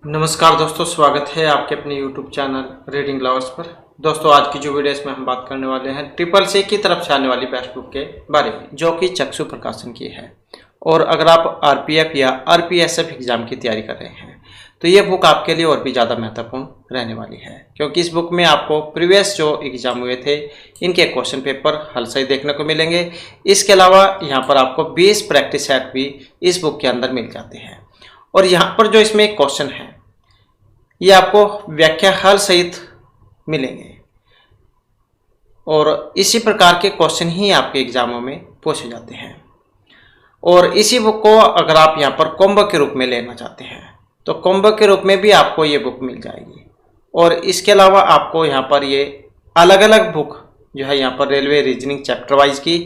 नमस्कार दोस्तों, स्वागत है आपके अपने YouTube चैनल रीडिंग लवर्स पर। दोस्तों, आज की जो वीडियो इसमें हम बात करने वाले हैं ट्रिपल सी की तरफ से आने वाली बेस्ट बुक के बारे में, जो कि चक्षु प्रकाशन की है। और अगर आप आरपीएफ या आरपीएसएफ एग्जाम की तैयारी कर रहे हैं तो ये बुक आपके लिए और भी ज़्यादा महत्वपूर्ण रहने वाली है, क्योंकि इस बुक में आपको प्रीवियस जो एग्जाम हुए थे इनके क्वेश्चन पेपर हल सही देखने को मिलेंगे। इसके अलावा यहाँ पर आपको 20 प्रैक्टिस सेट भी इस बुक के अंदर मिल जाते हैं। और यहाँ पर जो इसमें एक क्वेश्चन है ये आपको व्याख्या हल सहित मिलेंगे, और इसी प्रकार के क्वेश्चन ही आपके एग्जामों में पूछे जाते हैं। और इसी बुक को अगर आप यहाँ पर कॉम्बो के रूप में लेना चाहते हैं तो कॉम्बो के रूप में भी आपको ये बुक मिल जाएगी। और इसके अलावा आपको यहाँ पर ये अलग अलग बुक जो है यहाँ पर रेलवे रीजनिंग चैप्टर वाइज की,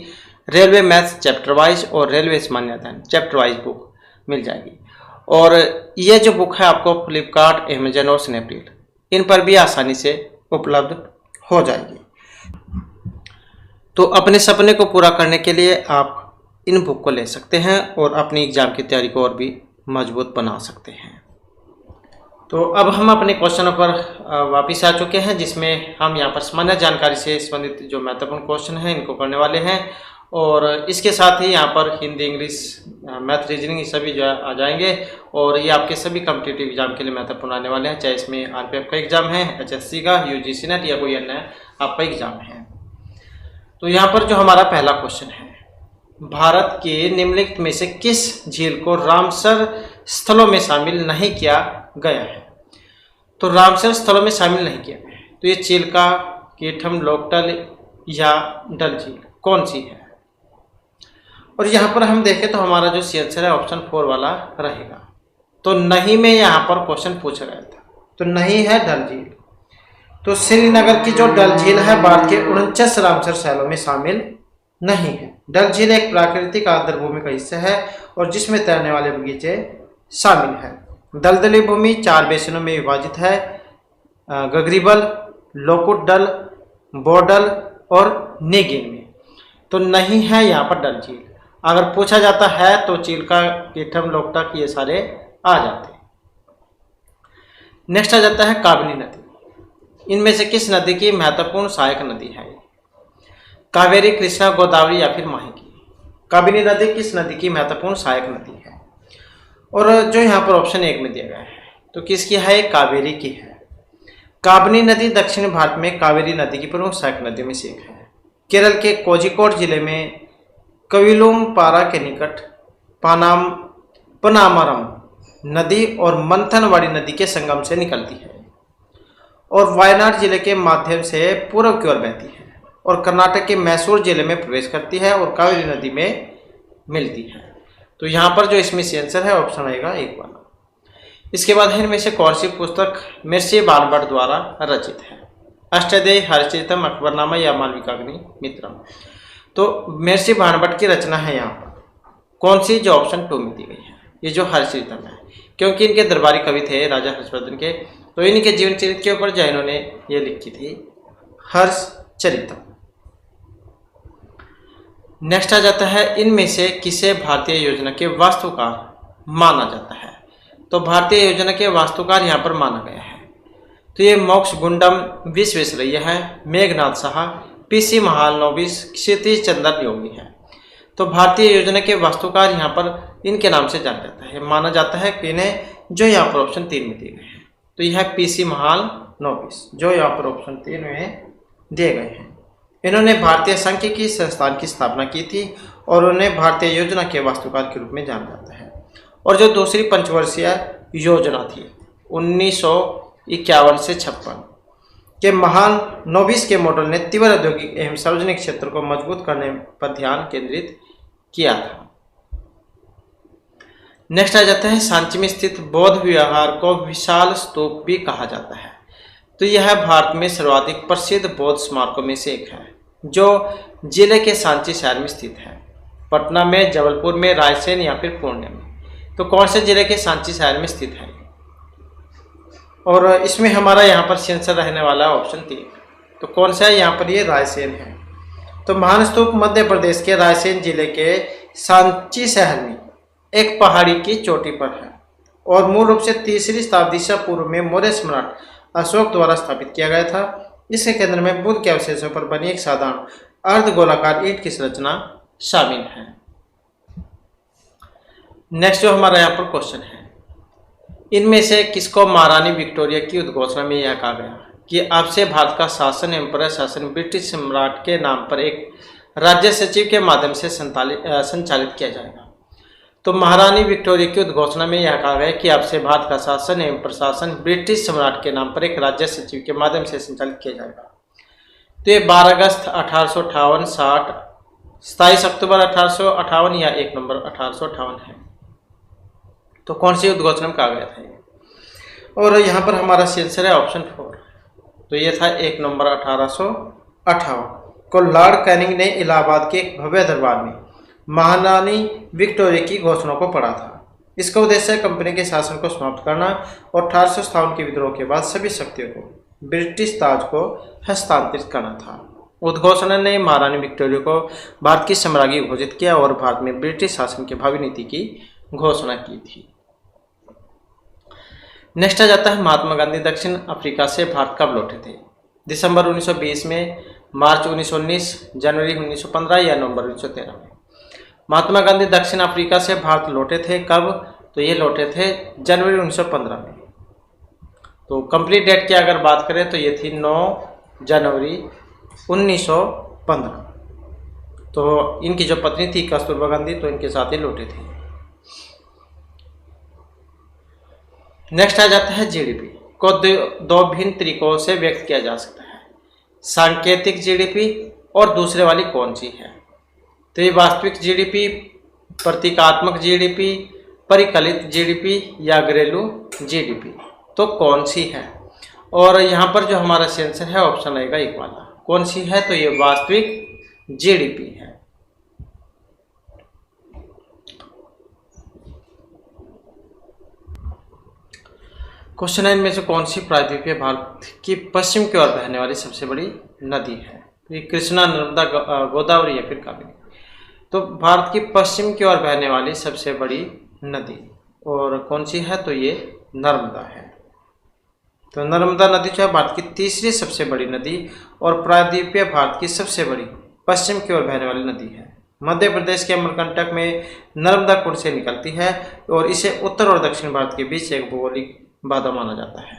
रेलवे मैथ्स चैप्टर वाइज और रेलवे सामान्य अध्ययन चैप्टर वाइज बुक मिल जाएगी। और ये जो बुक है आपको फ्लिपकार्ट, अमेजन और स्नैपडील इन पर भी आसानी से उपलब्ध हो जाएगी। तो अपने सपने को पूरा करने के लिए आप इन बुक को ले सकते हैं और अपनी एग्जाम की तैयारी को और भी मजबूत बना सकते हैं। तो अब हम अपने क्वेश्चनों पर वापस आ चुके हैं, जिसमें हम यहाँ पर सामान्य जानकारी से संबंधित जो महत्वपूर्ण क्वेश्चन हैं इनको करने वाले हैं। और इसके साथ ही यहाँ पर हिंदी, इंग्लिश, मैथ, रीजनिंग ये सभी जो आ जाएंगे। और ये आपके सभी कॉम्पिटिटिव एग्जाम के लिए महत्वपूर्ण आने वाले हैं, चाहे इसमें आरपीएफ का एग्जाम है, एचएससी का, यूजीसी नेट या कोई अन्य आपका एग्जाम है। तो यहाँ पर जो हमारा पहला क्वेश्चन है, भारत के निम्नलिखित में से किस झील को रामसर स्थलों में शामिल नहीं किया गया है? तो रामसर स्थलों में शामिल नहीं किया गया है तो ये चिल्का, कीठम, लोकटल या डल झील कौन सी है? और यहाँ पर हम देखें तो हमारा जो सी आंसर है ऑप्शन 4 वाला रहेगा। तो नहीं में यहाँ पर क्वेश्चन पूछा गया था, तो नहीं है डल झील। तो श्रीनगर की जो डल झील है भारत के 49 रामसर स्थलों में शामिल नहीं है। डल झील एक प्राकृतिक आर्द्रभूमि का हिस्सा है और जिसमें तैरने वाले बगीचे शामिल हैं। दलदली भूमि 4 बेसिनों में विभाजित है, गगरीबल, लोकुट डल, बोडल और नेगिन में। तो नहीं है यहाँ पर डल झील। अगर पूछा जाता है तो चिल्का, कीठम, लोकटक ये सारे आ जाते हैं। नेक्स्ट आ जाता है काबिनी नदी। इनमें से किस नदी की महत्वपूर्ण सहायक नदी है? कावेरी, कृष्णा, गोदावरी या फिर माही की? काबिनी नदी किस नदी की महत्वपूर्ण सहायक नदी है? और जो यहाँ पर ऑप्शन 1 में दिया गया है तो किसकी है? कावेरी की है। काबिनी नदी दक्षिण भारत में कावेरी नदी की प्रमुख सहायक नदियों में से एक है। केरल के कोझिकोड जिले में कविलुम पारा के निकट पनामरम नदी और मंथनवाड़ी नदी के संगम से निकलती है और वायनाड जिले के माध्यम से पूर्व की ओर बहती है और कर्नाटक के मैसूर जिले में प्रवेश करती है और कावेरी नदी में मिलती है। तो यहाँ पर जो इसमें से आंसर है ऑप्शन आएगा 1 वाला। इसके बाद इनमें से कौन सी पुस्तक महर्षि बाणभट्ट द्वारा रचित है? अष्टाध्यायी, हरिचरितम, अकबरनामा या मालविकाग्नि मित्रम? तो महर्षि बाणभट्ट की रचना है यहाँ पर कौन सी, जो ऑप्शन 2 में दी गई है, ये जो हरिचरितम है, क्योंकि इनके दरबारी कवि थे राजा हर्षवर्धन के, तो इनके जीवन चरित्र के ऊपर जो इन्होंने ये लिखी थी हर्षचरितम। नेक्स्ट आ जाता है इनमें से किसे भारतीय योजना के वास्तुकार माना जाता है? तो भारतीय योजना के वास्तुकार यहाँ पर माना गया है तो ये मोक्ष गुंडम विश्वेश्वरैया है, मेघनाथ साहा, पीसी महालनोबिस, क्षितिज चंद्र योगी है। तो भारतीय योजना के वास्तुकार यहाँ पर इनके नाम से जाना जाता है, माना जाता है कि इन्हें, जो यहाँ पर ऑप्शन 3 में दिए गए हैं। तो यह है पीसी महालनोबिस, जो यहाँ पर ऑप्शन 3 में दिए गए हैं। इन्होंने भारतीय सांख्यिकी संस्थान की स्थापना की थी और उन्हें भारतीय योजना के वास्तुकार के रूप में जाना जाता है। और जो दूसरी पंचवर्षीय योजना थी 1951 से 56 के महान नोबिस के मॉडल ने तीव्र औद्योगिक एवं सार्वजनिक क्षेत्र को मजबूत करने पर ध्यान केंद्रित किया था। नेक्स्ट आ जाता है सांची में स्थित बौद्ध विहार को विशाल स्तूप भी कहा जाता है। तो यह भारत में सर्वाधिक प्रसिद्ध बौद्ध स्मारकों में से एक है, जो जिले के सांची शहर में स्थित है। पटना में, जबलपुर में, रायसेन या फिर पुणे में? तो कौन से जिले के सांची शहर में स्थित है? और इसमें हमारा यहाँ पर आंसर रहने वाला है ऑप्शन 3। तो कौन सा है यहाँ पर? ये रायसेन है। तो महान स्तूप मध्य प्रदेश के रायसेन जिले के सांची शहर में एक पहाड़ी की चोटी पर है और मूल रूप से 3री शताब्दी से पूर्व में मौर्य सम्राट अशोक द्वारा स्थापित किया गया था। इसके केंद्र में बुद्ध के अवशेषों पर बनी एक साधारण अर्धगोलाकार ईंट की संरचना शामिल है। नेक्स्ट जो हमारा यहाँ पर क्वेश्चन है, इनमें से किसको महारानी विक्टोरिया की उद्घोषणा में यह कहा गया कि अब से भारत का शासन एवं प्रशासन ब्रिटिश सम्राट के नाम पर एक राज्य सचिव के माध्यम से संचालित किया जाएगा। तो महारानी विक्टोरिया की उद्घोषणा में यह कहा गया कि अब से भारत का शासन एवं प्रशासन ब्रिटिश सम्राट के नाम पर एक राज्य सचिव के माध्यम से संचालित किया जाएगा। तो ये 12 अगस्त 1858, 60, 27 अक्टूबर 1858 या 1 नवंबर 1858 है। तो कौन सी उद्घोषणा में कहा गया था ये? और यहाँ पर हमारा आंसर है ऑप्शन 4। तो ये था 1 नवंबर 1858 को लॉर्ड कैनिंग ने इलाहाबाद के एक भव्य दरबार में महारानी विक्टोरिया की घोषणा को पढ़ा था। इसका उद्देश्य कंपनी के शासन को समाप्त करना और 1857 के विद्रोह के बाद सभी शक्तियों को ब्रिटिश ताज को हस्तांतरित करना था। उद्घोषणा ने महारानी विक्टोरिया को भारत की सम्राज्ञी घोषित किया और भारत में ब्रिटिश शासन की भावी नीति की घोषणा की थी। नेक्स्ट आ जाता है महात्मा गांधी दक्षिण अफ्रीका से भारत कब लौटे थे? दिसंबर 1920 में, मार्च 1919, जनवरी 1915 या नवंबर 1913 में। महात्मा गांधी दक्षिण अफ्रीका से भारत लौटे थे कब? तो ये लौटे थे जनवरी 1915 में। तो कंप्लीट डेट की अगर बात करें तो ये थी 9 जनवरी 1915। तो इनकी जो पत्नी थी कस्तूरबा गांधी, तो इनके साथ ही लौटे थे। नेक्स्ट आ जाता है जीडीपी को दो भिन्न तरीकों से व्यक्त किया जा सकता है, सांकेतिक जीडीपी और दूसरे वाली कौन सी है? तो ये वास्तविक जीडीपी, प्रतीकात्मक जीडीपी, परिकलित जीडीपी या घरेलू जीडीपी, तो कौन सी है? और यहाँ पर जो हमारा आंसर है ऑप्शन रहेगा एक वाला। कौन सी है? तो ये वास्तविक जीडीपी है। क्वेश्चन 9 में से कौन सी प्रायद्वीपीय भारत की पश्चिम की ओर बहने वाली सबसे बड़ी नदी है? ये कृष्णा, नर्मदा, गोदावरी या फिर कावेरी? तो भारत की पश्चिम की ओर बहने वाली सबसे बड़ी नदी और कौन सी है? तो ये नर्मदा है। तो नर्मदा नदी जो है भारत की 3री सबसे बड़ी नदी और प्रायद्वीपीय भारत की सबसे बड़ी पश्चिम की ओर बहने वाली नदी है। मध्य प्रदेश के अमरकंटक में नर्मदा कुंड से निकलती है और इसे उत्तर और दक्षिण भारत के बीच एक भौगोलिक बाधा माना जाता है।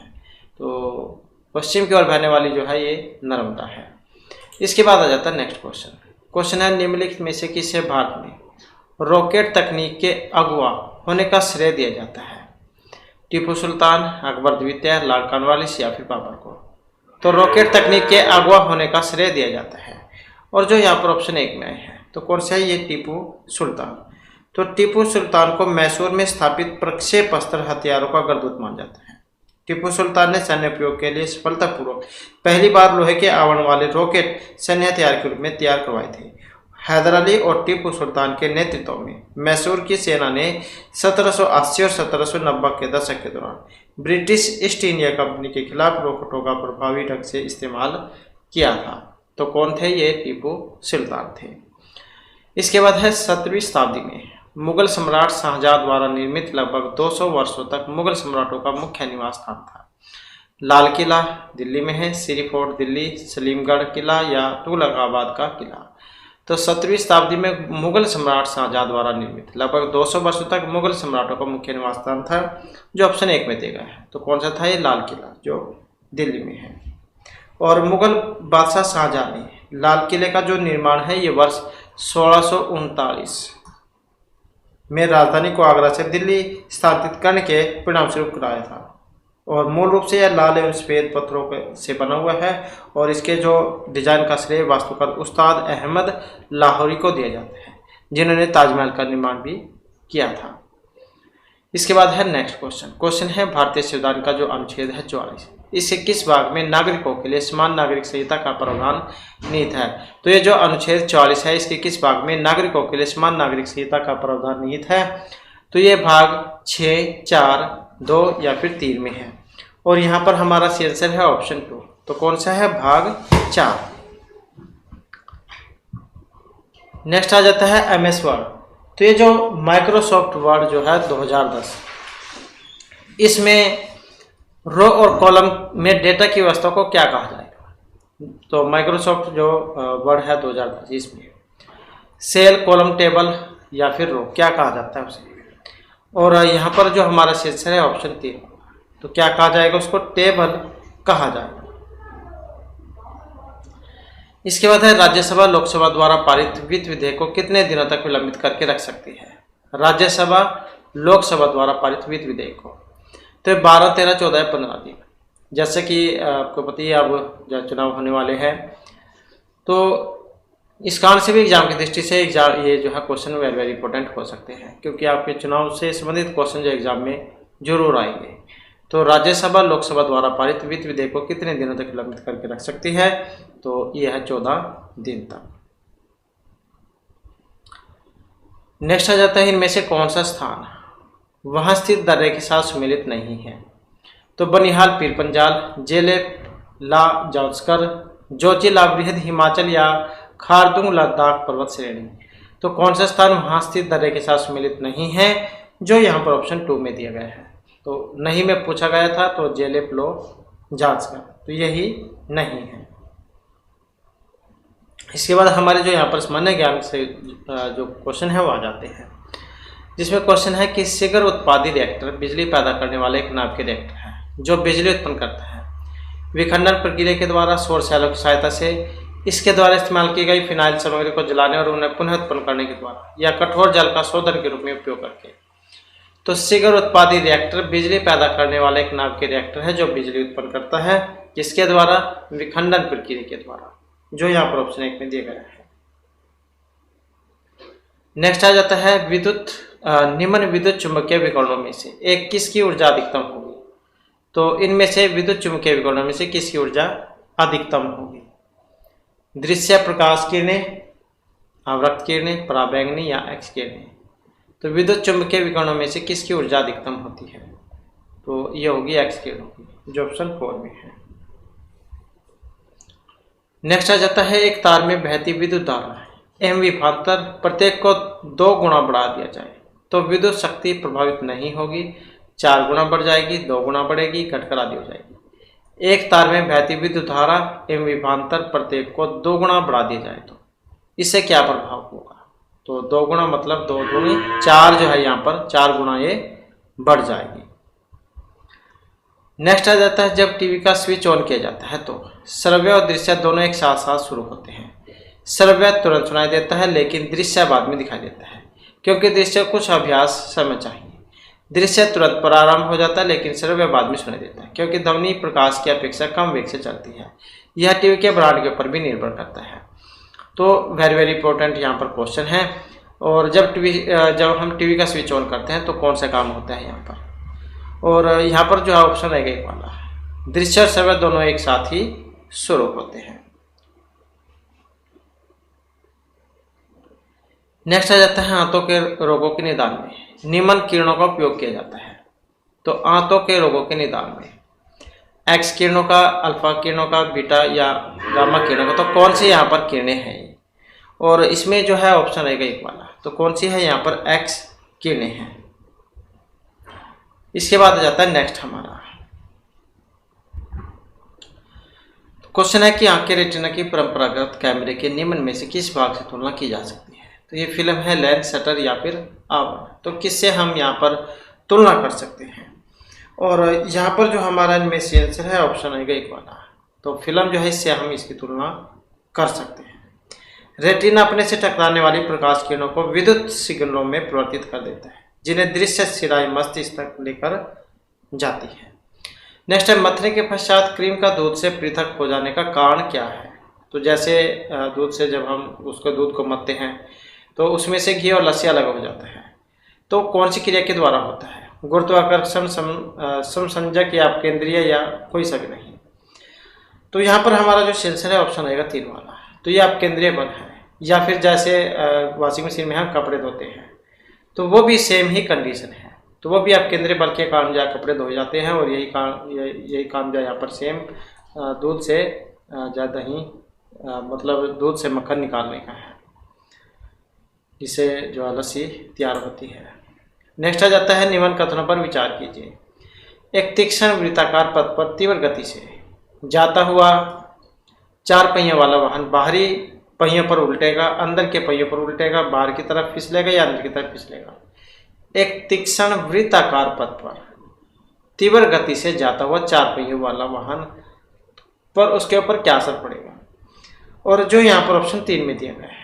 तो पश्चिम की ओर बहने वाली जो है ये नर्मदा है। इसके बाद आ जाता है नेक्स्ट क्वेश्चन। क्वेश्चन है, निम्नलिखित में से किसे भारत में रॉकेट तकनीक के अगुवा होने का श्रेय दिया जाता है? टीपू सुल्तान, अकबर द्वितीय, लॉर्ड कॉर्नवालिस या फिर बाबर को? तो रॉकेट तकनीक के अगुवा होने का श्रेय दिया जाता है और जो यहाँ पर ऑप्शन 1 में आए हैं तो कौन सा है? ये टीपू सुल्तान। तो टीपू सुल्तान को मैसूर में स्थापित प्रक्षेप अस्त्र हथियारों का गर्दूत माना जाता है। टीपू सुल्तान ने सैन्य उपयोग के लिए सफलतापूर्वक पहली बार लोहे के आवरण वाले रॉकेट सैन्य हथियार के रूप में तैयार करवाए थे। हैदर अली और टीपू सुल्तान के नेतृत्व में मैसूर की सेना ने 1780 और 1790 के दशक के दौरान ब्रिटिश ईस्ट इंडिया कंपनी के खिलाफ रॉकेटों का प्रभावी ढंग से इस्तेमाल किया था। तो कौन थे? ये टीपू सुल्तान थे। इसके बाद है 17वीं शताब्दी में मुगल सम्राट शाहजहां द्वारा निर्मित लगभग 200 वर्षों तक मुगल सम्राटों का मुख्य निवास स्थान था। लाल किला दिल्ली में है, सिरी फोर्ट दिल्ली, सलीमगढ़ किला या तुगलकाबाद का किला। तो 17वीं शताब्दी में मुगल सम्राट शाहजहां द्वारा निर्मित लगभग 200 वर्षों तक मुगल सम्राटों का मुख्य निवास स्थान था, जो ऑप्शन 1 में दिया गया है। तो कौन सा था? ये लाल किला जो दिल्ली में है। और मुगल बादशाह शाहजहां ने लाल किले का जो निर्माण है ये वर्ष 1639 में राजधानी को आगरा से दिल्ली स्थानांतरित करने के परिणाम स्वरूप कराया था। और मूल रूप से यह लाल एवं सफेद पत्थरों से बना हुआ है और इसके जो डिजाइन का श्रेय वास्तुकार उस्ताद अहमद लाहौरी को दिया जाता है, जिन्होंने ताजमहल का निर्माण भी किया था। इसके बाद है नेक्स्ट क्वेश्चन। क्वेश्चन है, भारतीय संविधान का जो अनुच्छेद है 44, इसके किस भाग में नागरिकों के लिए समान नागरिक संहिता का प्रावधान निहित है? तो ये जो अनुच्छेद 44 है इसके किस भाग में नागरिकों के लिए समान नागरिक संहिता का प्रावधान निहित है? तो ये भाग 6, 4, 2 या फिर 3 में है और यहाँ पर हमारा आंसर है ऑप्शन 2। तो कौन सा है? भाग 4। नेक्स्ट आ जाता है MS वर्ड। तो ये जो माइक्रोसॉफ्ट वर्ड जो है 2010 इसमें रो और कॉलम में डेटा की व्यवस्था को क्या कहा जाएगा? तो माइक्रोसॉफ्ट जो वर्ड है 2025 में सेल, कॉलम, टेबल या फिर रो क्या कहा जाता है उसे। और यहाँ पर जो हमारा शीर्षक है ऑप्शन 3, तो क्या कहा जाएगा उसको? टेबल कहा जाएगा। इसके बाद है राज्यसभा लोकसभा द्वारा पारित वित्त विधेयक को कितने दिनों तक विलंबित करके रख सकती है? राज्यसभा लोकसभा द्वारा पारित वित्त विधेयक को तो 12, 13, 14, 15 दिन। जैसे कि आपको पता ही अब जो चुनाव होने वाले हैं, तो इस कारण से भी एग्जाम की दृष्टि से एग्जाम ये जो है क्वेश्चन वेरी वेरी इंपॉर्टेंट हो सकते हैं, क्योंकि आपके चुनाव से संबंधित क्वेश्चन जो एग्जाम में जरूर आएंगे। तो राज्यसभा लोकसभा द्वारा पारित वित्त विधेयक को कितने दिनों तक विलंबित करके रख सकती है? तो यह है 14 दिन तक। नेक्स्ट आ जाता है इनमें से कौन सा स्थान वहां स्थित दर्रे के साथ सम्मिलित नहीं है? तो बनिहाल, पीर पंजाल, जेले ला जावस्कर, जोजिला बृहद हिमाचल या खारदुंग लद्दाख पर्वत श्रेणी। तो कौन सा स्थान वहां स्थित दर्रे के साथ सम्मिलित नहीं है, जो यहाँ पर ऑप्शन 2 में दिया गया है। तो नहीं में पूछा गया था, तो जेले प्लो जांचकर, तो यही नहीं है। इसके बाद हमारे जो यहाँ पर सामान्य ज्ञान से जो क्वेश्चन है वो आ जाते हैं, जिसमें क्वेश्चन है कि शिगर उत्पादी रिएक्टर बिजली पैदा करने वाले एक नाभिकीय रिएक्टर है जो बिजली उत्पन्न करता है विखंडन प्रक्रिया के द्वारा, सौर सेलों की सहायता से, इसके द्वारा इस्तेमाल की गई फिनाइल सामग्री को जलाने और उन्हें पुनः उत्पन्न करने के द्वारा, या कठोर जल का शोधन के रूप में उपयोग करके। तो शिगर उत्पादी रिएक्टर बिजली पैदा करने वाला एक नाभिकीय रिएक्टर है जो बिजली उत्पन्न करता है, किसके द्वारा? विखंडन प्रक्रिया के द्वारा, जो यहाँ पर ऑप्शन 1 में दिया गया है। नेक्स्ट आ जाता है विद्युत निम्न विद्युत चुंबकीय विकरणों में से एक किसकी ऊर्जा अधिकतम होगी? तो इनमें से विद्युत चुंबकीय विकरणों में से किसकी ऊर्जा अधिकतम होगी? दृश्य प्रकाश किरणें, आवृत्त किरणें, पराबैंगनी या एक्स किरणें। तो विद्युत चुंबकीय विकरणों में से किसकी ऊर्जा अधिकतम होती है? तो ये होगी एक्स किरणों की, जो ऑप्शन 4 में है। नेक्स्ट आ जाता है एक तार में बहती विद्युत धारा एम विभवांतर प्रत्येक को 2 गुना बढ़ा दिया जाए तो विद्युत शक्ति प्रभावित नहीं होगी, 4 गुना बढ़ जाएगी, 2 गुना बढ़ेगी, घटकर आधी हो जाएगी। एक तार में बहती विद्युत धारा एवं विभवांतर प्रत्येक को 2 गुना बढ़ा दिया जाए तो इससे क्या प्रभाव होगा? तो 2 गुना मतलब 2 दूनी 4 जो है, यहाँ पर 4 गुना ये बढ़ जाएगी। नेक्स्ट आ जाता है जब टीवी का स्विच ऑन किया जाता है तो श्रव्य और दृश्य दोनों एक साथ साथ शुरू होते हैं। श्रव्य तुरंत सुनाई देता है लेकिन दृश्य बाद में दिखाई देता है, क्योंकि दृश्य कुछ अभ्यास समय चाहिए। दृश्य तुरंत प्रारंभ हो जाता है लेकिन श्रव्य बाद में सुनाई देता है, क्योंकि ध्वनि प्रकाश की अपेक्षा कम वेग से चलती है। यह टीवी के ब्रांड के ऊपर भी निर्भर करता है। तो वेरी वेरी इंपॉर्टेंट यहाँ पर क्वेश्चन है। और जब हम टीवी का स्विच ऑन करते हैं तो कौन सा काम होता है यहाँ पर? और यहाँ पर जो है ऑप्शन रहेगा एक वाला, दृश्य और श्रव्य दोनों एक साथ ही शुरू होते हैं। नेक्स्ट आ जाता है आंतों के रोगों के निदान में निम्न किरणों का उपयोग किया जाता है। तो आंतों के रोगों के निदान में एक्स किरणों का, अल्फा किरणों का, बीटा या गामा किरणों का, तो कौन सी यहाँ पर किरणें हैं? और इसमें जो है ऑप्शन रहेगा एक वाला, तो कौन सी है? यहाँ पर एक्स किरणें हैं। इसके बाद आ जाता है नेक्स्ट हमारा क्वेश्चन है कि आंख के रेटिना की परंपरागत कैमरे के निम्न में से किस भाग से तुलना की जा सकती है? तो ये फिल्म है लेंस, शटर या फिर आवरण। तो किससे हम यहाँ पर तुलना कर सकते हैं? और यहाँ पर जो हमारा इनमें से आंसर है ऑप्शन आएगा एक वाला, तो फिल्म जो है इससे हम इसकी तुलना कर सकते हैं। रेटिना अपने से टकराने वाली प्रकाश किरणों को विद्युत सिग्नलों में परिवर्तित कर देता है, जिन्हें दृश्य सिराई मस्तिष्क तक लेकर जाती है। नेक्स्ट है मथने के पश्चात क्रीम का दूध से पृथक हो जाने का कारण क्या है? तो जैसे दूध से जब हम उसको दूध को मथते हैं तो उसमें से घी और लस्सी अलग हो जाता है, तो कौन सी क्रिया के द्वारा होता है? गुरुत्वाकर्षण, समसंजक या केंद्रीय या कोई सा भी नहीं। तो यहाँ पर हमारा जो आंसर है ऑप्शन आएगा 3 वाला, तो ये आप केंद्रीय बल है। या फिर जैसे वॉशिंग मशीन में हम कपड़े धोते हैं तो वो भी सेम ही कंडीशन है, तो वो भी आप केंद्रीय बल के कारण जो कपड़े धोए जाते हैं। और यही काम जो यहाँ पर सेम दूध से ज़्यादा ही मतलब दूध से मक्खन निकालने का है, जिससे जो लस्सी तैयार होती है। नेक्स्ट आ जाता है निम्न कथनों पर विचार कीजिए। एक तीक्ष्ण वृत्ताकार पथ पर तीव्र गति से जाता हुआ 4 पहियों वाला वाहन बाहरी पहियों पर उल्टेगा, अंदर के पहियों पर उल्टेगा, बाहर की तरफ फिसलेगा या अंदर की तरफ फिसलेगा। एक तीक्ष्ण वृत्ताकार पथ पर तीव्र गति से जाता हुआ 4 पहियों वाला वाहन पर उसके ऊपर क्या असर पड़ेगा। और जो यहाँ पर ऑप्शन 3 में दिया गया है,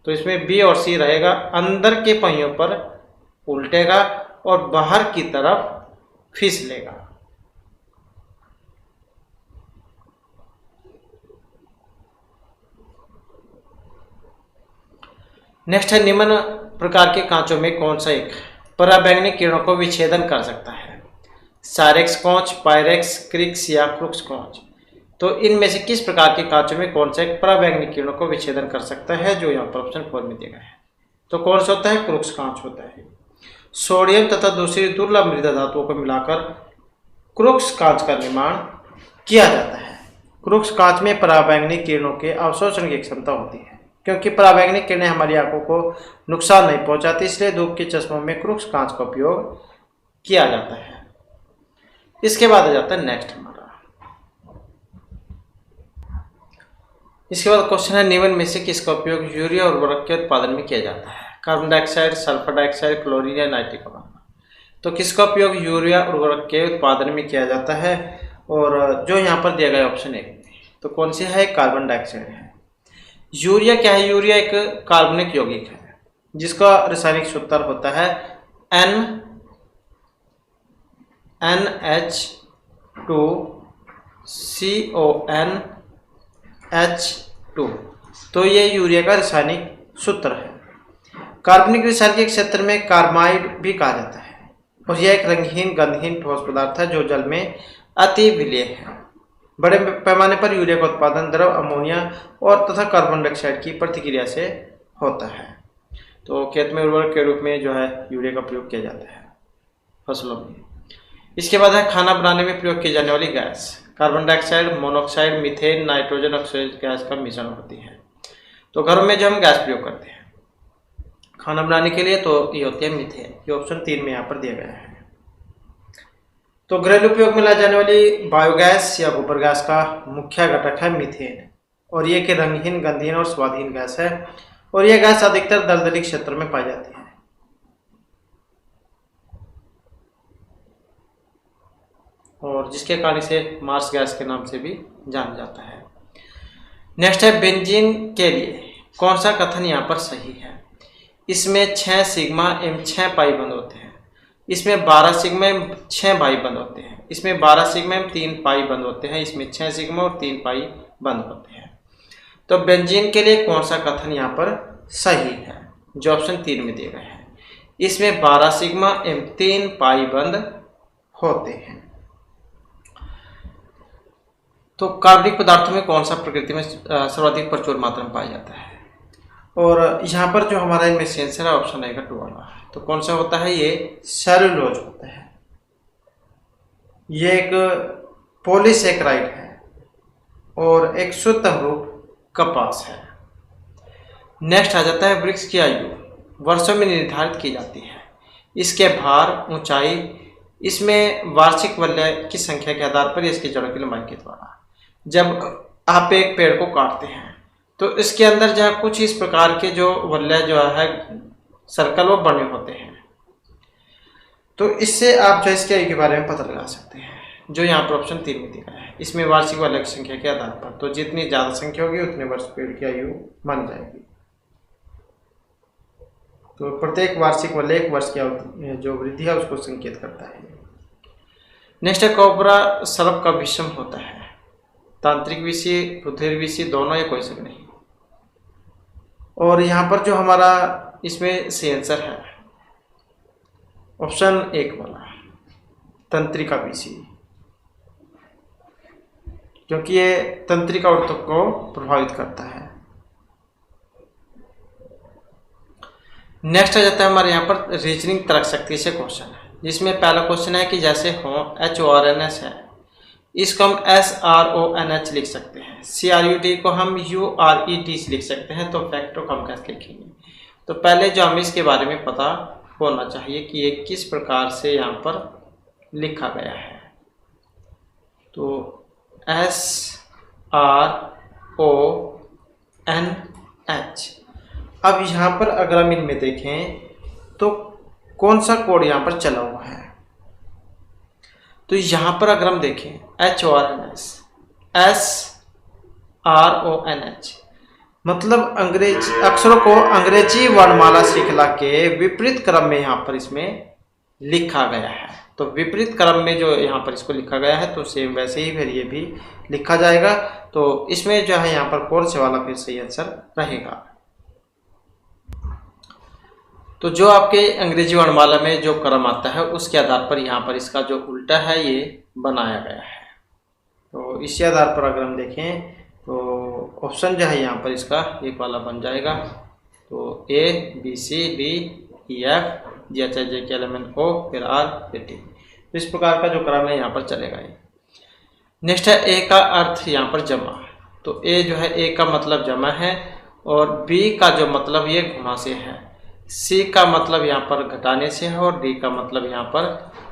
तो इसमें बी और सी रहेगा। अंदर के पहियों पर उल्टेगा और बाहर की तरफ फिसलेगा। नेक्स्ट है, निम्न प्रकार के कांचों में कौन सा एक पराबैंगनी किरणों को विच्छेदन कर सकता है? साइरेक्स कांच, पायरेक्स, क्रिक्स या क्रुक्स कांच। तो इनमें से किस प्रकार के कांचों में कौन सा एक पराबैंगनी किरणों को विच्छेदन कर सकता है, जो यहाँ पर ऑप्शन 4 में दिया गया है। तो कौन सा होता है? क्रुक्स कांच होता है। सोडियम तथा दूसरी दुर्लभ मृदा धातुओं को मिलाकर क्रुक्स कांच का निर्माण किया जाता है। क्रुक्स कांच में पराबैंगनी किरणों के अवशोषण की क्षमता होती है। क्योंकि पराबैंगनी किरणें हमारी आंखों को नुकसान नहीं पहुंचाती, इसलिए धूप के चश्मों में क्रुक्स कांच का उपयोग किया जाता है। इसके बाद आ जाता है नेक्स्ट हमारा। इसके बाद क्वेश्चन है, निम्न में से किसका उपयोग यूरिया उर्वरक के उत्पादन में किया जाता है? Carbon dioxide, sulphur dioxide, chlorine या नाइट्रिक अमोनिया। तो किसका उपयोग यूरिया उर्वरक के उत्पादन में किया जाता है? और जो यहाँ पर दिया गया ऑप्शन 1 में, तो कौन सी है? कार्बन डाइऑक्साइड है। यूरिया क्या है? यूरिया एक कार्बनिक यौगिक है जिसका रासायनिक सूत्र होता है NH2CONH2। तो ये यूरिया का रासायनिक सूत्र है। कार्बनिक रिसायन के क्षेत्र में कार्बाइड भी कहा जाता है और यह एक रंगहीन गंधहीन ठोस पदार्थ है जो जल में अति विलेय है। बड़े पैमाने पर यूरिया का उत्पादन द्रव अमोनिया और तथा कार्बन डाइऑक्साइड की प्रतिक्रिया से होता है। तो खेत में उर्वरक के रूप में जो है यूरिया का प्रयोग किया जाता है फसलों में। इसके बाद है, खाना बनाने में प्रयोग की जाने वाली gas. Carbon dioxide, monoxide, methane, nitrogen oxide gas का मिश्रण होती है। तो घरों में जो हम गैस प्रयोग करते हैं खाना बनाने के लिए, तो ये होती है मीथेन। ये ऑप्शन 3 में यहाँ पर दिया गया है। तो घरेलू उपयोग में लाई जाने वाली बायोगैस या गोबर गैस का मुख्य घटक है मीथेन और ये कि रंगहीन, गंधहीन और स्वादहीन गैस है और यह गैस अधिकतर दलदली क्षेत्र में पाई जाती है। और जिसके कारण इसे मार्स गैस के नाम से भी जाना जाता है। नेक्स्ट है, बेंजीन के लिए कौन सा कथन यहाँ पर सही है? इसमें 6 सिग्मा एवं 6 पाई बंद होते हैं। इसमें 12 सिग्मा एवं 6 पाई बंद होते हैं। इसमें 12 सिग्मा एवं 3 पाई बंद होते हैं। इसमें 6 सिग्मा और 3 पाई बंद होते हैं। तो बेंजीन के लिए कौन सा कथन यहाँ पर सही है? जो ऑप्शन 3 में दिए गए हैं। इसमें 12 सिग्मा एवं 3 पाई बंद होते हैं। तो कार्बनिक पदार्थों में कौन सा प्रकृति में सर्वाधिक प्रचुर मात्रा में पाया जाता है? और यहाँ पर जो हमारा इनमें सेंसर है ऑप्शन आएगा 2 वाला। तो कौन सा होता है? ये सेलुलोज होता है। ये एक पॉलीसेकेराइड है और एक शुद्ध रूप कपास है। नेक्स्ट आ जाता है, वृक्ष की आयु वर्षों में निर्धारित की जाती है। इसके भार, ऊंचाई, इसमें वार्षिक वलय की संख्या के आधार पर इसकी जड़ों की लंबाई के द्वारा। जब आप एक पेड़ को काटते हैं तो इसके अंदर जो कुछ इस प्रकार के जो वलय जो है सर्कल वो बने होते हैं। तो इससे आप जो इसके आयु के बारे में पता लगा सकते हैं, जो यहाँ पर ऑप्शन 3 में दिखा है। इसमें वार्षिक वलय की संख्या के आधार पर, तो जितनी ज़्यादा संख्या होगी उतने वर्ष पेड़ की आयु मान जाएगी। तो प्रत्येक वार्षिक वलय 1 वर्ष की जो वृद्धि है उसको संकेत करता है। नेक्स्ट है, कोबरा सर्प का विषम होता है। तांत्रिक विषय, रुधिर विषय, दोनों या कोई से नहीं। और यहाँ पर जो हमारा इसमें सेंसर है ऑप्शन 1 वाला, तंत्रिका विषय, क्योंकि ये तंत्रिका ऊतक को प्रभावित करता है। नेक्स्ट आ जाता है हमारे यहाँ पर रीजनिंग तर्क शक्ति से क्वेश्चन है, जिसमें पहला क्वेश्चन है कि जैसे हो HORNS है, इसको हम SRONH लिख सकते हैं। CRUT को हम URET से लिख सकते हैं। तो फैक्टो को हम कैसे लिखेंगे? तो पहले जो हमें इसके बारे में पता होना चाहिए कि ये किस प्रकार से यहाँ पर लिखा गया है। तो SRONH। अब यहाँ पर अगर हम इनमें देखें तो कौन सा कोड यहाँ पर चला हुआ है, तो यहाँ पर अगर हम देखें SRONH मतलब अंग्रेजी अक्षरों को अंग्रेजी वर्णमाला श्रृंखला के विपरीत क्रम में यहाँ पर इसमें लिखा गया है। तो विपरीत क्रम में जो यहाँ पर इसको लिखा गया है तो सेम वैसे ही फिर ये भी लिखा जाएगा। तो इसमें जो है यहाँ पर कौन से वाला फिर सही आंसर रहेगा। तो जो आपके अंग्रेजी वर्णमाला में जो क्रम आता है उसके आधार पर यहाँ पर इसका जो उल्टा है ये बनाया गया है। तो इसी आधार पर अगर हम देखें तो ऑप्शन जो है यहाँ पर इसका एक वाला बन जाएगा। तो A B C D E F G H I J K L M N O फिर R फिर T। तो इस प्रकार का जो क्रम है यहाँ पर चलेगा ये। नेक्स्ट है A का अर्थ यहाँ पर जमा। तो A जो है A का मतलब जमा है और B का जो मतलब ये गुणा से है, C का मतलब यहाँ पर घटाने से है और D का मतलब यहाँ पर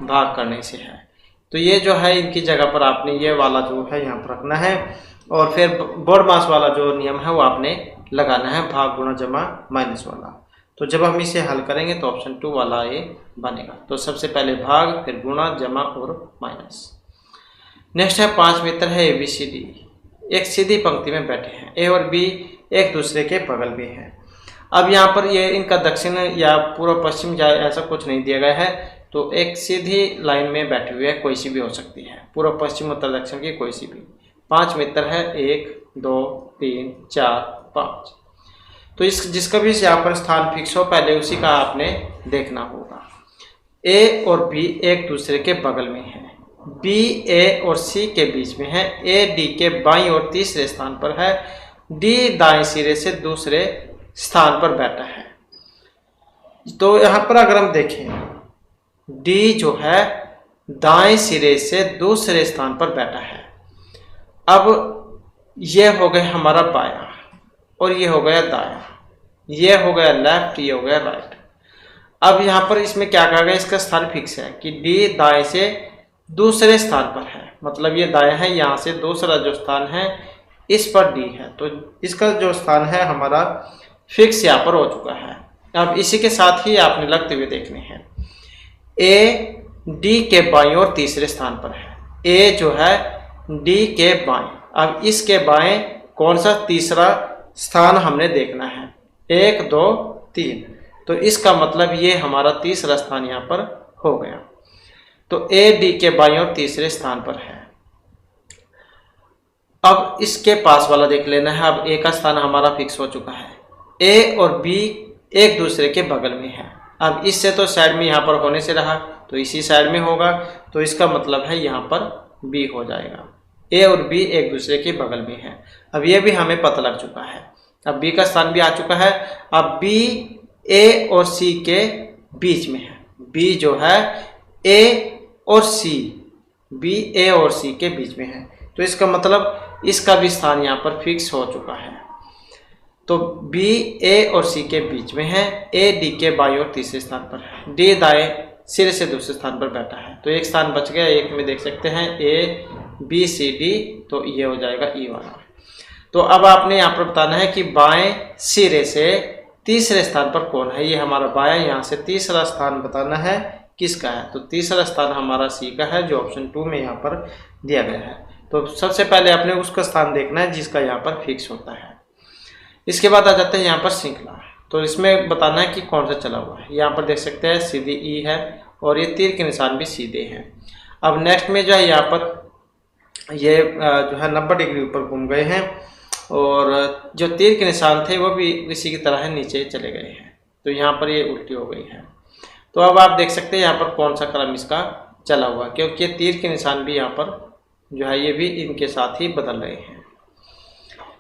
भाग करने से है। तो ये जो है इनकी जगह पर आपने ये वाला जो है यहाँ पर रखना है और फिर बोर्ड मास वाला जो नियम है वो आपने लगाना है, भाग गुणा जमा माइनस वाला। तो जब हम इसे हल करेंगे तो ऑप्शन 2 वाला ये बनेगा। तो सबसे पहले भाग फिर गुणा जमा और माइनस। नेक्स्ट है 5 मित्र है ABCD, एक सीधी पंक्ति में बैठे हैं। A और B एक दूसरे के बगल में हैं। अब यहाँ पर ये इनका दक्षिण या पूर्व पश्चिम या ऐसा कुछ नहीं दिया गया है। तो एक सीधी लाइन में बैठे हुए कोई सी भी हो सकती है, पूर्व पश्चिम उत्तर दक्षिण की कोई सी भी। 5 मित्र है, 1 2 3 4 5। तो इस जिसका भी यहाँ पर स्थान फिक्स हो पहले उसी का आपने देखना होगा। A और B एक दूसरे के बगल में है, B A और C के बीच में है, A D के बाईं और तीसरे स्थान पर है, D दाएं सिरे से दूसरे स्थान पर बैठा है। तो यहाँ पर अगर हम देखें D जो है दाएं सिरे से दूसरे स्थान पर बैठा है। अब ये हो गया हमारा बायां और ये हो गया दायां, ये हो गया लेफ्ट, ये हो गया राइट। अब यहाँ पर इसमें क्या कहा गया, इसका स्थान फिक्स है कि D दाएं से दूसरे स्थान पर है, मतलब ये दायां है, यहाँ से दूसरा जो स्थान है इस पर D है। तो इसका जो स्थान है हमारा फिक्स यहाँ पर हो चुका है। अब इसी के साथ ही आपने लगते हुए देखने हैं। A D के बाईं और तीसरे स्थान पर है, A जो है D के बाएं। अब इसके बाएं कौन सा तीसरा स्थान हमने देखना है, 1 2 3। तो इसका मतलब ये हमारा तीसरा स्थान यहाँ पर हो गया। तो A D के बाईं और तीसरे स्थान पर है। अब इसके पास वाला देख लेना है। अब A का स्थान हमारा फिक्स हो चुका है, A और B एक दूसरे के बगल में है। अब इससे तो साइड में यहाँ पर होने से रहा तो इसी साइड में होगा, तो इसका मतलब है यहाँ पर B हो जाएगा। A और B एक दूसरे के बगल में है। अब ये भी हमें पता लग चुका है। अब B का स्थान भी आ चुका है। अब B A और C के बीच में है, B जो है A और C, B A और C के बीच में है। तो इसका मतलब इसका भी स्थान यहाँ पर फिक्स हो चुका है। तो B A और C के बीच में है, A D के बाईं और तीसरे स्थान पर है, D दाएं सिरे से दूसरे स्थान पर बैठा है। तो एक स्थान बच गया, एक में देख सकते हैं A B C D, तो ये हो जाएगा E वाला। तो अब आपने यहाँ पर बताना है कि बाएं सिरे से तीसरे स्थान पर कौन है। ये हमारा बायां, यहाँ से तीसरा स्थान बताना है किसका है। तो तीसरा स्थान हमारा C का है जो ऑप्शन 2 में यहाँ पर दिया गया है। तो सबसे पहले आपने उसका स्थान देखना है जिसका यहाँ पर फिक्स होता है। इसके बाद आ जाते हैं यहाँ पर श्रृंखला। तो इसमें बताना है कि कौन सा चला हुआ है। यहाँ पर देख सकते हैं सीधी E है और ये तीर के निशान भी सीधे हैं। अब नेक्स्ट में जो है यहाँ पर ये जो है 90 डिग्री ऊपर घूम गए हैं और जो तीर के निशान थे वो भी इसी की तरह है नीचे चले गए हैं। तो यहाँ पर ये उल्टी हो गई है। तो अब आप देख सकते हैं यहाँ पर कौन सा क्रम इसका चला हुआ है, क्योंकि तीर के निशान भी यहाँ पर जो है ये भी इनके साथ ही बदल रहे हैं।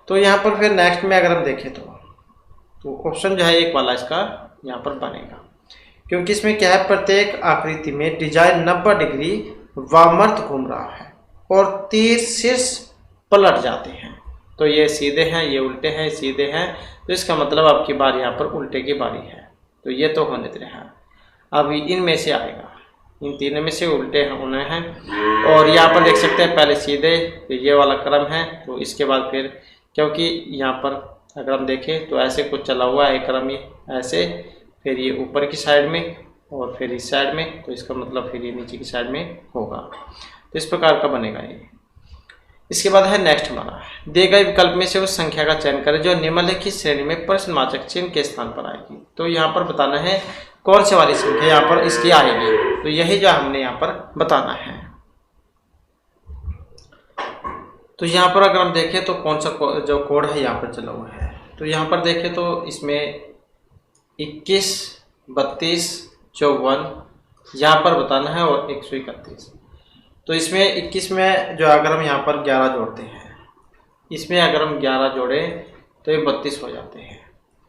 तो यहाँ पर फिर नेक्स्ट में अगर हम देखें तो ऑप्शन जो है एक वाला इसका यहाँ पर बनेगा, क्योंकि इसमें क्या है, प्रत्येक आकृति में डिजाइन 90 डिग्री वामावर्त घूम रहा है और तीर शीर्ष पलट जाते हैं। तो ये सीधे हैं, ये उल्टे हैं, सीधे हैं। तो इसका मतलब आपकी बारी यहाँ पर उल्टे की बारी है। तो ये तो होने दे रहा है। अब इनमें से आएगा इन तीनों में से उल्टे होने हैं। और यहाँ पर देख सकते हैं पहले सीधे ये वाला क्रम है, तो इसके बाद फिर क्योंकि यहाँ पर अगर हम देखें तो ऐसे कुछ चला हुआ है क्रम, ये ऐसे, फिर ये ऊपर की साइड में और फिर इस साइड में, तो इसका मतलब फिर ये नीचे की साइड में होगा। तो इस प्रकार का बनेगा ये। इसके बाद है नेक्स्ट हमारा, दिए गए विकल्प में से उस संख्या का चयन करें जो निम्नलिखित श्रेणी में प्रश्नवाचक चिन्ह के स्थान पर आएगी। तो यहाँ पर बताना है कौन सी वाली संख्या यहाँ पर इसकी आएगी, तो यही जो हमने यहाँ पर बताना है। तो यहाँ पर अगर हम देखें तो कौन सा जो कोड है यहाँ पर चला हुआ है, तो यहाँ पर देखें तो इसमें 21, 32, 54 यहाँ पर बताना है और 131। तो इसमें 21 में जो अगर हम यहाँ पर 11 जोड़ते हैं, इसमें अगर हम 11 जोड़ें तो ये 32 हो जाते हैं।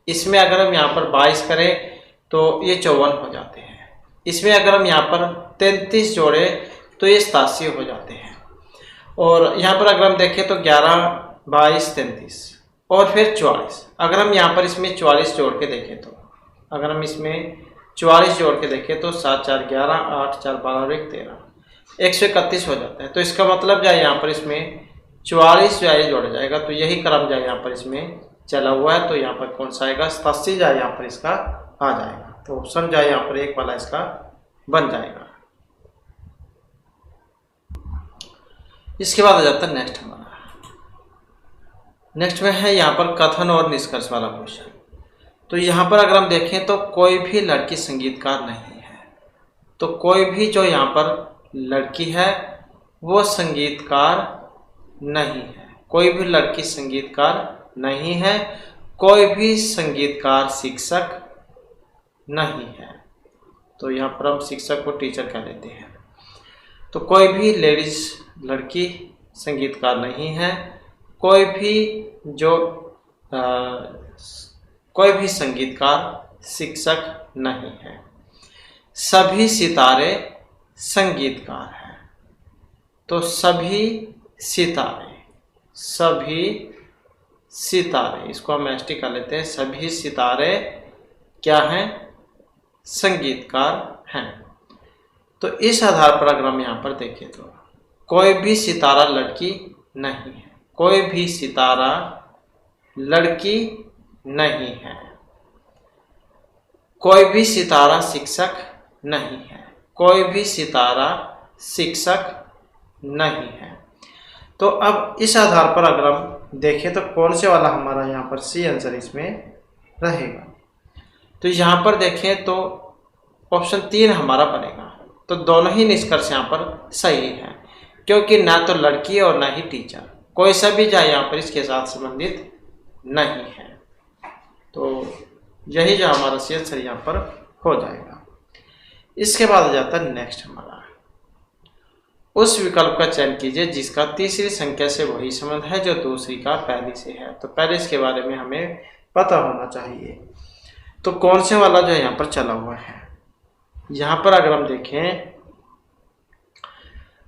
इसमें अगर हम यहाँ पर 22 करें तो ये 54 हो जाते हैं। इसमें अगर हम यहाँ पर 33 जोड़ें तो ये 87 हो जाते हैं। और यहाँ पर अगर हम देखें तो 11, 22, 33 और फिर 44। अगर हम यहाँ पर इसमें 44 जोड़ के देखें तो अगर हम इसमें 44 जोड़ के देखें तो 7, 4, 11, 8, 4, 12 और 1, 13, 131 हो जाता है। तो इसका मतलब जो है यहाँ पर इसमें 44 जो है जोड़ा जाएगा, तो यही क्रम जो है यहाँ पर इसमें चला हुआ है। तो यहाँ पर कौन सा आएगा, 87 जो है यहाँ पर इसका आ जाएगा। तो ऑप्शन जो है यहाँ पर 1 वाला इसका बन जाएगा। इसके बाद आ जाता है नेक्स्ट हमारा, नेक्स्ट में है यहाँ पर कथन और निष्कर्ष वाला क्वेश्चन। तो यहाँ पर अगर हम देखें तो कोई भी लड़की संगीतकार नहीं है। तो कोई भी जो यहाँ पर लड़की है वो संगीतकार नहीं है। कोई भी लड़की संगीतकार नहीं है। कोई भी संगीतकार शिक्षक नहीं है। तो यहाँ पर हम शिक्षक को टीचर कह लेते हैं। तो कोई भी लेडीज लड़की संगीतकार नहीं है। कोई भी संगीतकार शिक्षक नहीं है। सभी सितारे संगीतकार हैं। तो सभी सितारे इसको हम एसटी कर लेते हैं। सभी सितारे क्या हैं, संगीतकार हैं। तो इस आधार पर अगर हम यहाँ पर देखें तो कोई भी सितारा लड़की नहीं है। कोई भी सितारा लड़की नहीं है। कोई भी सितारा शिक्षक नहीं है। कोई भी सितारा शिक्षक नहीं है। तो अब इस आधार पर अगर हम देखें तो कौन से वाला हमारा यहाँ पर सी आंसर इसमें रहेगा। तो यहाँ पर देखें तो ऑप्शन 3 हमारा बनेगा। तो दोनों ही निष्कर्ष यहाँ पर सही है, क्योंकि ना तो लड़की और ना ही टीचर, कोई सा भी जाए यहाँ पर इसके साथ संबंधित नहीं है। तो यही जो हमारा सी आंसर यहाँ पर हो जाएगा। इसके बाद आ जाता है नेक्स्ट हमारा, उस विकल्प का चयन कीजिए जिसका तीसरी संख्या से वही संबंध है जो दूसरी का पहली से है। तो पहले इसके बारे में हमें पता होना चाहिए। तो कौन से वाला जो यहाँ पर चला हुआ है, यहाँ पर अगर हम देखें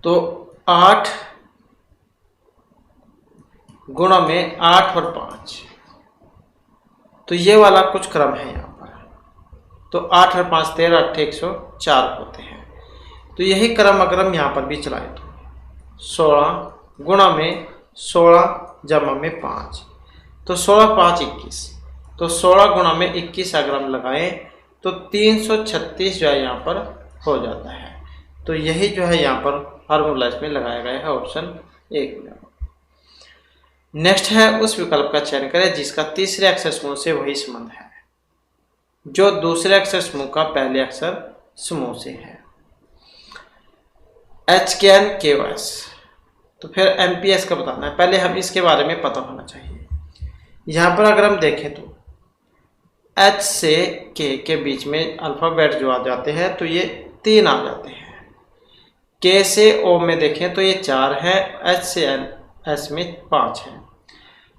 तो 8 गुणा में 8 और 5, तो ये वाला कुछ क्रम है यहाँ पर। तो 8 और 5 13, 8 104 होते हैं। तो यही क्रम अगर हम यहाँ पर भी चलाएं तो 16 गुणा में 16 जमा में 5, तो 16 5 21। तो 16 गुणा में 21 अगर हम लगाएं तो 336 जो है यहाँ पर हो जाता है। तो यही जो है यहाँ पर फार्मूला इसमें लगाया गया है, ऑप्शन 1 में। नेक्स्ट है उस विकल्प का चयन करें जिसका तीसरे अक्षर समूह से वही संबंध है जो दूसरे अक्षर समूह का पहले अक्षर समूह से है। HKN KOS, तो फिर MPS का बताना है। पहले हम इसके बारे में पता होना चाहिए। यहाँ पर अगर हम देखें तो H से K के बीच में अल्फ़ाबेट जो आ जाते हैं तो ये 3 आ जाते हैं। K से O में देखें तो ये 4 है। H से S में 5 है।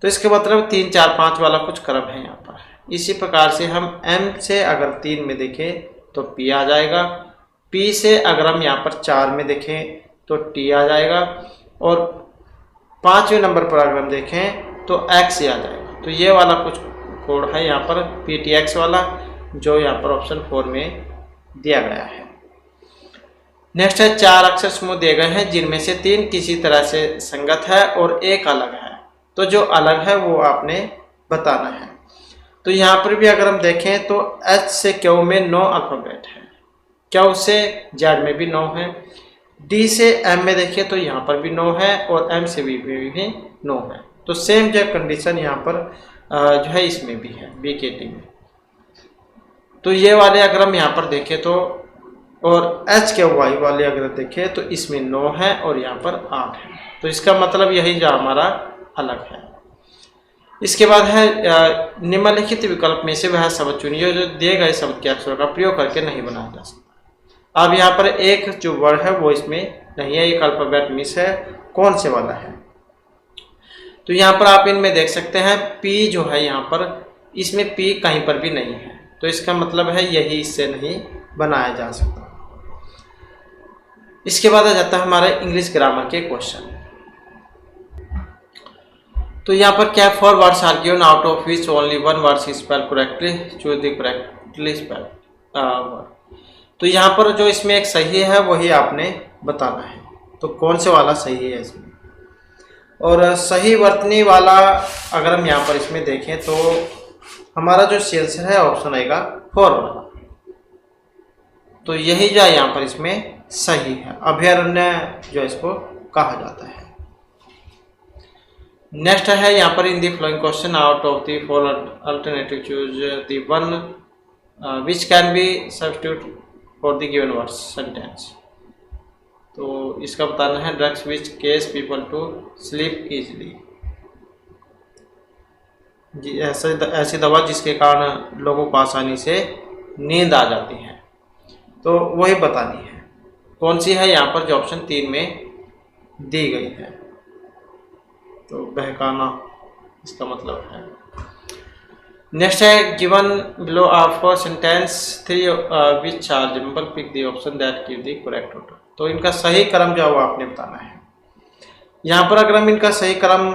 तो इसके मतलब 3 4 5 वाला कुछ क्रम है यहाँ पर। इसी प्रकार से हम M से अगर 3 में देखें तो P आ जाएगा। P से अगर हम यहाँ पर 4 में देखें तो T आ जाएगा। और 5वें नंबर पर अगर हम देखें तो X आ जाएगा। तो ये वाला कुछ कोड है यहाँ पर PTX वाला, जो यहाँ पर ऑप्शन 4 में दिया गया है। नेक्स्ट है 4 अक्षर समूह दिए गए हैं जिनमें से 3 किसी तरह से संगत है और एक अलग है। तो जो अलग है वो आपने बताना है। तो यहाँ पर भी अगर हम देखें तो H से Q में 9 अल्फ़ाबेट है, Q से Z में भी 9 है, D से M में देखिए तो यहाँ पर भी 9 है और M से B में भी 9 है। तो सेम जो कंडीशन यहाँ पर जो है इसमें भी है BKT में। तो ये वाले अगर हम यहाँ पर देखें तो और HQY वाले अगर देखें तो इसमें 9 है और यहाँ पर 8 है। तो इसका मतलब यही जो हमारा अलग है। इसके बाद है निम्नलिखित विकल्प में से वह शब्द चुनिए जो दिए गए शब्द के अक्षरों का प्रयोग करके नहीं बनाया जा सकता। अब यहाँ पर एक जो वर्ड है वो इसमें नहीं है, एक अल्फाबेट मिस है, कौन से वाला है? तो यहाँ पर आप इनमें देख सकते हैं P जो है यहाँ पर, इसमें P कहीं पर भी नहीं है। तो इसका मतलब है यही इससे नहीं बनाया जा सकता। इसके बाद आ जाता है हमारे इंग्लिश ग्रामर के क्वेश्चन। तो यहाँ पर क्या 4 words are given out of which only 1 word is spelled correctly, choose the correctly spelled word. तो यहाँ पर जो इसमें एक सही है वही आपने बताना है। तो कौन से वाला सही है इसमें? और सही वर्तनी वाला अगर हम यहाँ पर इसमें देखें तो हमारा जो आंसर है ऑप्शन आएगा 4 वाला। तो यही जो है यहाँ पर इसमें सही है, अभयारण्य जो इसको कहा जाता है। नेक्स्ट है यहाँ पर in the following question out of the four alternative choose the one which can be substitute for the given words sentence. तो इसका बताना है drugs which cause people to sleep easily, ऐसी दवा जिसके कारण लोगों को आसानी से नींद आ जाती है। तो वही बतानी है कौन सी है यहाँ पर जो ऑप्शन 3 में दी गई है। तो बहकाना इसका मतलब है। नेक्स्ट है given below are 4 sentence 3 which are jumbled, pick the option that give the correct order. तो इनका सही क्रम जो है वो आपने बताना है। यहाँ पर अगर हम इनका सही क्रम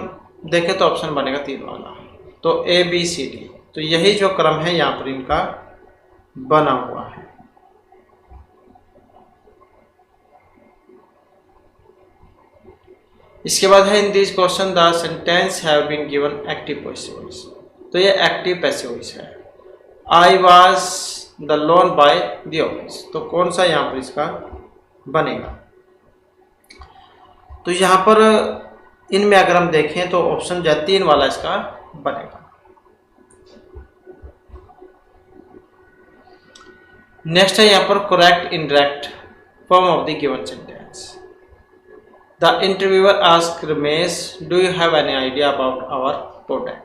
देखें तो ऑप्शन बनेगा 3 वाला, तो ABCD। तो यही जो क्रम है यहाँ पर इनका बना हुआ है। इसके बाद है in this question the sentence have been given active passive voice. तो ये एक्टिव पैसिव वॉइस है। I was the loan by the office. तो कौन सा यहाँ पर इसका बनेगा? तो यहाँ पर इनमें अगर हम देखें तो ऑप्शन जो 3 वाला इसका बनेगा। नेक्स्ट है यहाँ पर correct indirect form of the given sentence. The interviewer asked Ramesh, "Do you have any idea about our product?"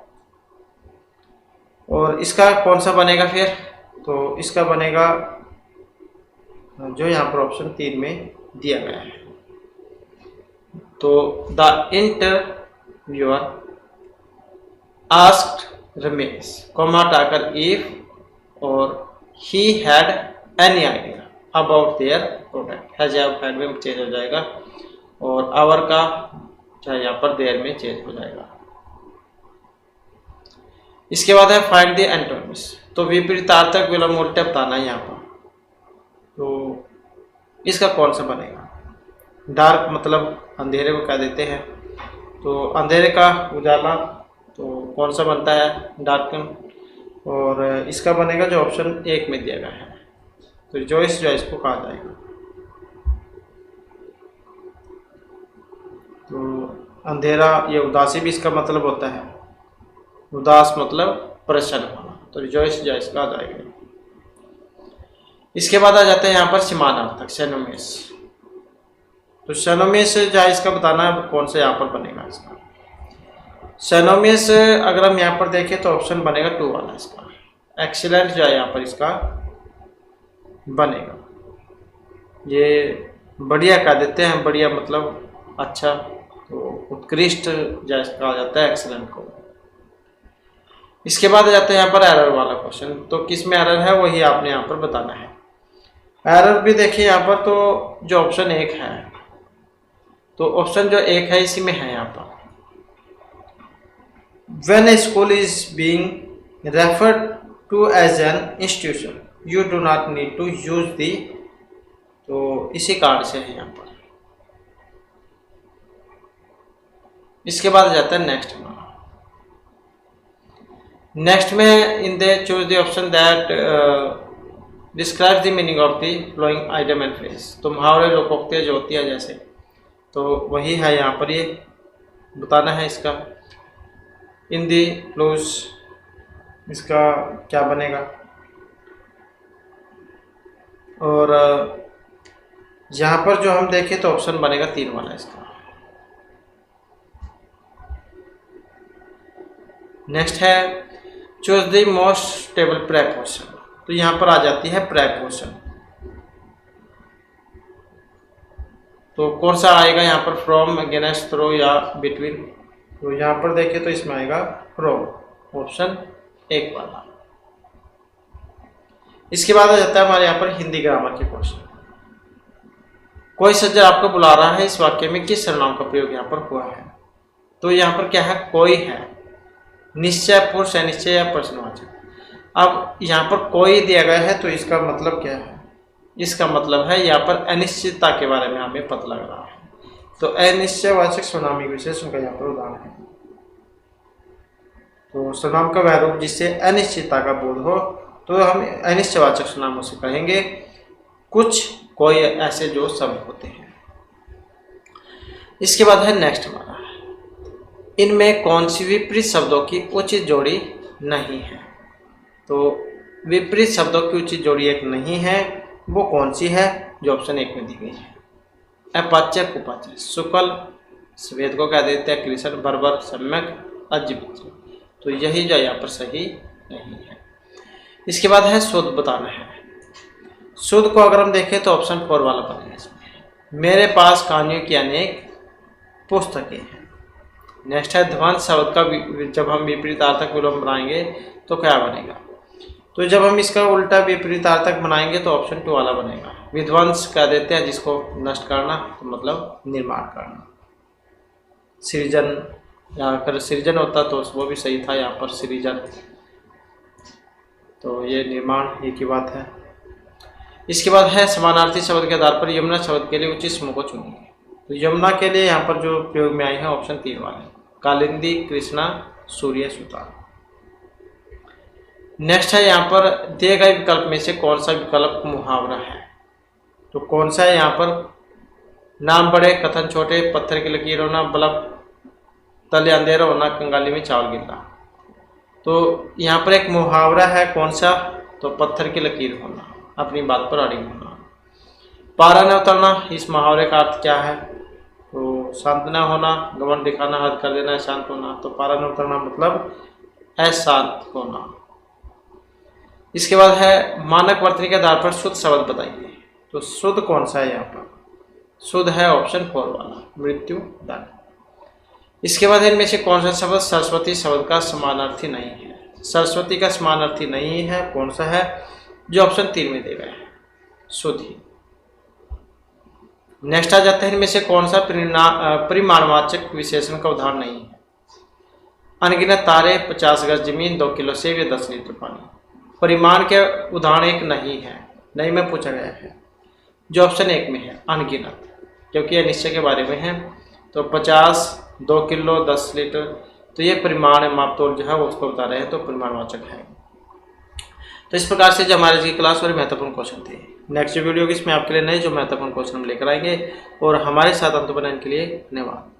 और इसका कौन सा बनेगा फिर? तो इसका बनेगा जो यहाँ पर ऑप्शन 3 में दिया गया है। तो the interviewer asked Ramesh, comma hटाकर if और he had any idea about their product। has या had में चेंज हो जाएगा और आवर का चाहे यहाँ पर देर में चेंज हो जाएगा। इसके बाद है फाइंड द एंटोनिम्स। तो विपरीतार्थक विलोम उल्टे बताना है यहाँ पर। तो इसका कौन सा बनेगा? डार्क मतलब अंधेरे को क्या देते हैं, तो अंधेरे का उजाला। तो कौन सा बनता है? डार्कन। और इसका बनेगा जो ऑप्शन 1 में दिया गया है, तो जॉइस को कहा जाएगा। तो अंधेरा, ये उदासी भी इसका मतलब होता है, उदास मतलब प्रसन्न होना। तो रिजॉइस का आ जाएगा। इसके बाद आ जाते हैं यहाँ पर समानार्थक सेनोमेस। तो सेनोमेस जायज का बताना है कौन सा यहाँ पर बनेगा इसका। सेनोमेस अगर हम यहाँ पर देखें तो ऑप्शन बनेगा 2 वाला इसका। एक्सीलेंट जो है यहाँ पर इसका बनेगा। ये बढ़िया कह देते हैं, बढ़िया मतलब अच्छा, तो उत्कृष्ट जायज कहा जाता है एक्सीलेंट को। इसके बाद आ जाते हैं यहाँ पर एरर वाला क्वेश्चन। तो किस में एरर है वही आपने यहाँ पर बताना है। एरर भी देखिए यहाँ पर, तो जो ऑप्शन 1 है, तो ऑप्शन जो 1 है इसी में है यहाँ पर। When a school is being referred to as an institution, you do not need to use the तो इसी कार्ड से है यहाँ पर। इसके बाद आ जाता है नेक्स्ट में। नेक्स्ट में in the choose the option that describe the meaning of the flowing item and phrase. तो मुहावरे, लोकोक्ति, ज्योतियाँ जैसे, तो वही है यहाँ पर, ये बताना है इसका। इन दी क्लोज इसका क्या बनेगा, और यहाँ पर जो हम देखें तो ऑप्शन बनेगा 3 वाला इसका। नेक्स्ट है choose the most stable preposition. तो यहाँ पर आ जाती है प्रेपोजिशन। तो कौन सा आएगा यहाँ पर, फ्रॉम, अगेंस्ट, थ्रू या बिटवीन। तो यहाँ पर देखें तो इसमें आएगा फ्रॉम, ऑप्शन 1 वाला। इसके बाद आ जाता है हमारे यहाँ पर हिंदी ग्रामर के क्वेश्चन। कोई सज्जन आपको बुला रहा है, इस वाक्य में किस सर्वनाम का प्रयोग यहाँ पर हुआ है। तो यहाँ पर क्या है, कोई है, निश्चय, पुरुष, अनिश्चय या प्रश्नवाचक। अब यहाँ पर कोई दिया गया है तो इसका मतलब क्या है, इसका मतलब है यहाँ पर अनिश्चितता के बारे में हमें पता लग रहा है। तो अनिश्चयवाचक सर्वनामिक विशेषण का यहाँ पर उदाहरण है। तो सर्वनाम का वह रूप जिससे अनिश्चितता का बोध हो, तो हम अनिश्चयवाचक सर्वनामों से कहेंगे कुछ, कोई ऐसे जो शब्द होते हैं। इसके बाद है नेक्स्ट हमारा, इनमें कौन सी विपरीत शब्दों की उचित जोड़ी नहीं है। तो विपरीत शब्दों की उचित जोड़ी एक नहीं है, वो कौन सी है, जो ऑप्शन 1 में दी गई है। अपाच्य, कुपाच्य, शुक्ल, सफेद को कह देते हैं कृष्ण, बर्बर, सम्यक, अजीब। तो यही जो यहाँ पर सही नहीं है। इसके बाद है शुद्ध बताना है। शुद्ध को अगर हम देखें तो ऑप्शन 4 वाला बनेगा इसमें। मेरे पास कहानियों की अनेक पुस्तकें हैं। नेक्स्ट है ध्वंस शब्द का जब हम विपरीतार्थक विलोम बनाएंगे तो क्या बनेगा। तो जब हम इसका उल्टा विपरीतार्थक बनाएंगे तो ऑप्शन 2 वाला बनेगा। विध्वंस कह देते हैं जिसको नष्ट करना, तो मतलब निर्माण करना। सृजन, यहाँ पर सृजन होता तो वो भी सही था, यहाँ पर सृजन, तो ये निर्माण, एक ही बात है। इसके बाद है समानार्थी शब्द के आधार पर यमुना शब्द के लिए उचित समूह को चुनिए। तो यमुना के लिए यहाँ पर जो प्रयोग में आई है ऑप्शन 3 वाले, कालिंदी, कृष्णा, सूर्य, सुता। नेक्स्ट है यहाँ पर दिए गए विकल्प में से कौन सा विकल्प मुहावरा है। तो कौन सा है यहाँ पर, नाम बड़े, कथन छोटे, पत्थर की लकीर होना, बल्ब तले अंधेरा होना, कंगाली में चावल गिरना। तो यहाँ पर एक मुहावरा है, कौन सा, तो पत्थर की लकीर होना, अपनी बात पर अड़ी होना। पारा न उतरना, इस मुहावरे का अर्थ क्या है, तो शांत न होना, घमंड दिखाना, हद कर देना, शांत होना। तो पारा न उतरना मतलब अशांत होना। इसके बाद है मानक वर्तनी के आधार पर शुद्ध शब्द बताइए। तो शुद्ध कौन सा है यहाँ पर, शुद्ध है ऑप्शन 4 वाला, मृत्यु, दंड। इसके बाद इनमें से कौन सा शब्द सरस्वती शब्द का समानार्थी नहीं है। सरस्वती का समानार्थी नहीं है, कौन सा है, जो ऑप्शन 3 में दे गए हैं, शुद्ध ही। नेक्स्ट आ जाता है इनमें से कौन सा परिमाणवाचक विशेषण का उदाहरण नहीं है। अनगिनत तारे, 50 गज जमीन, 2 किलो सेब या 10 लीटर पानी। परिमाण के उदाहरण एक नहीं है, नहीं में पूछा गया है, जो ऑप्शन 1 में है, अनगिनत, क्योंकि यह निश्चय के बारे में है। तो 50, 2 किलो, 10 लीटर, तो ये परिमाण मापतोल जो है वो उसको बता रहे हैं, तो परिमाणवाचक है। तो इस प्रकार से जो हमारे की क्लास और महत्वपूर्ण क्वेश्चन थे। नेक्स्ट वीडियो की इसमें आपके लिए नए जो महत्वपूर्ण क्वेश्चन हम लेकर आएंगे, और हमारे साथ अंत बनाने के लिए धन्यवाद।